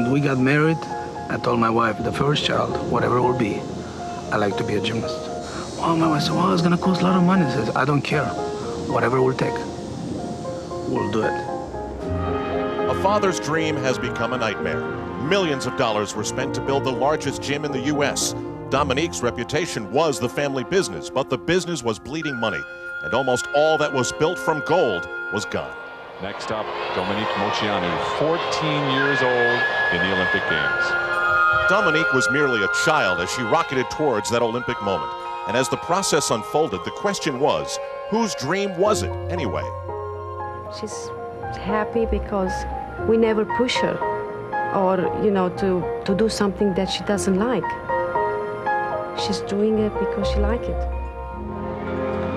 when we got married, I told my wife, the first child, whatever it will be, I like to be a gymnast. Oh, my wife said, well, it's gonna cost a lot of money. I says, I don't care. Whatever it will take, we'll do it. A father's dream has become a nightmare. Millions of dollars were spent to build the largest gym in the U.S. Dominique's reputation was the family business, but the business was bleeding money, and almost all that was built from gold was gone. Next up, Dominique Moceanu, 14 years old in the Olympic Games. Dominique was merely a child as she rocketed towards that Olympic moment. And as the process unfolded, the question was, whose dream was it anyway? She's happy because we never push her or, to do something that she doesn't like. She's doing it because she likes it.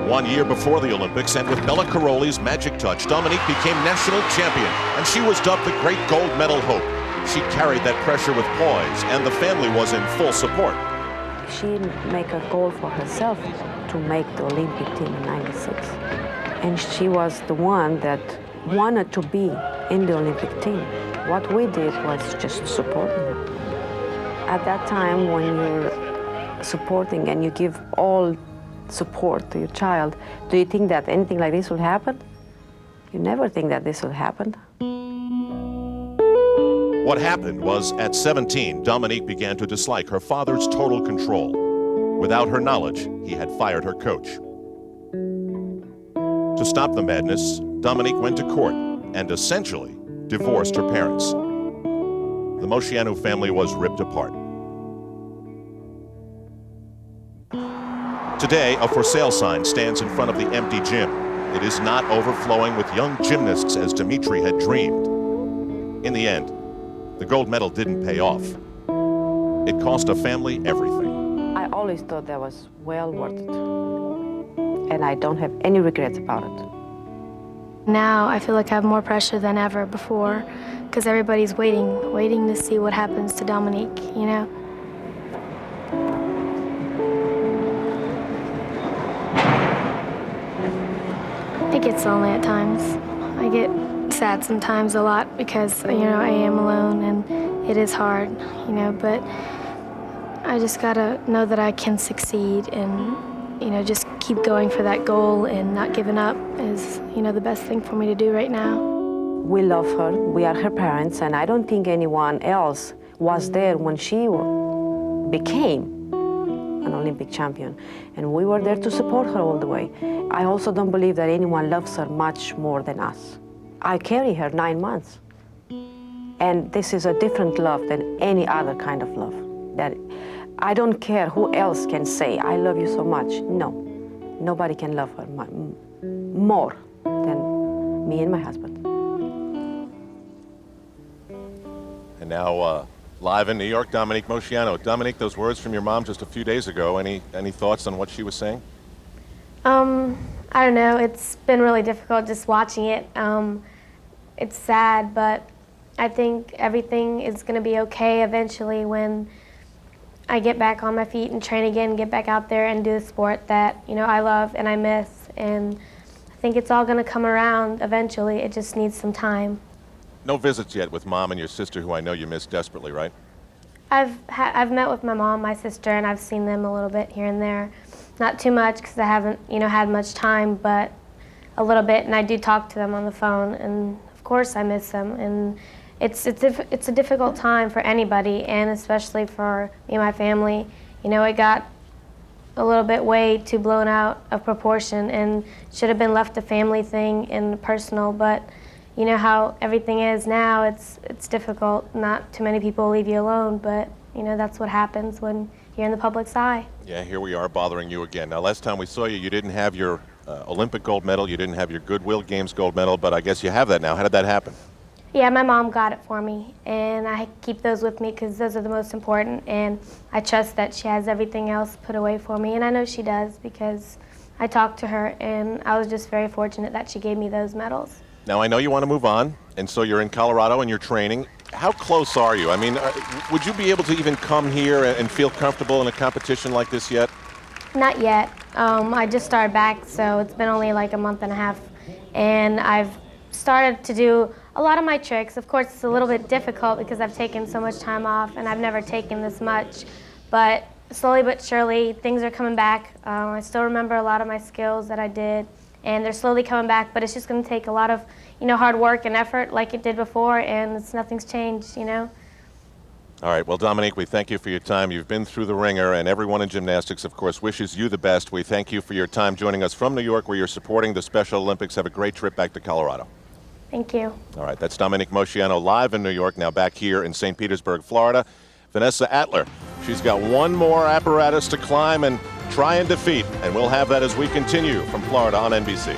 1 year before the Olympics, and with Bella Caroli's magic touch, Dominique became national champion, and she was dubbed the great gold medal hope. She carried that pressure with poise, and the family was in full support. She made a goal for herself to make the Olympic team in '96. And she was the one that wanted to be in the Olympic team. What we did was just supporting her. At that time, when you're supporting and you give all support to your child, do you think that anything like this will happen? You never think that this will happen. What happened was, at 17, Dominique began to dislike her father's total control. Without her knowledge, he had fired her coach. To stop the madness, Dominique went to court and essentially divorced her parents. The Moceanu family was ripped apart. Today, a for sale sign stands in front of the empty gym. It is not overflowing with young gymnasts as Dimitri had dreamed. In the end, the gold medal didn't pay off. It cost a family everything. I always thought that was well worth it. And I don't have any regrets about it. Now I feel like I have more pressure than ever before because everybody's waiting to see what happens to Dominique, It gets lonely at times. I get sad sometimes a lot because, I am alone and it is hard, but I just gotta know that I can succeed and, just keep going for that goal and not giving up is, the best thing for me to do right now. We love her, we are her parents, and I don't think anyone else was there when she became an Olympic champion. And we were there to support her all the way. I also don't believe that anyone loves her much more than us. I carry her 9 months. And this is a different love than any other kind of love. That I don't care who else can say, I love you so much. No, nobody can love her more than me and my husband. And now, live in New York, Dominique Moceanu. Dominique, those words from your mom just a few days ago, any thoughts on what she was saying? I don't know. It's been really difficult just watching it. It's sad, but I think everything is going to be okay eventually when I get back on my feet and train again, get back out there and do the sport that, I love and I miss. And I think it's all going to come around eventually. It just needs some time. No visits yet with Mom and your sister, who I know you miss desperately, right? I've met with my mom, my sister, and I've seen them a little bit here and there. Not too much because I haven't, had much time, but a little bit. And I do talk to them on the phone, and of course I miss them. And it's a difficult time for anybody, and especially for me and my family. It got a little bit way too blown out of proportion, and should have been left a family thing and personal, but. How everything is now, it's difficult. Not too many people leave you alone, but that's what happens when you're in the public's eye. Yeah, here we are bothering you again. Now, last time we saw you, you didn't have your Olympic gold medal, you didn't have your Goodwill Games gold medal, but I guess you have that now. How did that happen? Yeah, my mom got it for me, and I keep those with me because those are the most important, and I trust that she has everything else put away for me, and I know she does because I talked to her, and I was just very fortunate that she gave me those medals. Now, I know you want to move on, and so you're in Colorado and you're training. How close are you? I mean, would you be able to even come here and feel comfortable in a competition like this yet? Not yet. I just started back, so it's been only like a month and a half, and I've started to do a lot of my tricks. Of course, it's a little bit difficult because I've taken so much time off and I've never taken this much, but slowly but surely, things are coming back. I still remember a lot of my skills that I did, and they're slowly coming back, but it's just going to take a lot of, hard work and effort like it did before, and nothing's changed, All right, well, Dominique, we thank you for your time. You've been through the ringer, and everyone in gymnastics, of course, wishes you the best. We thank you for your time joining us from New York, where you're supporting the Special Olympics. Have a great trip back to Colorado. Thank you. All right, that's Dominique Moceanu live in New York, now back here in St. Petersburg, Florida. Vanessa Atler, she's got one more apparatus to climb and try and defeat, and we'll have that as we continue from Florida on NBC.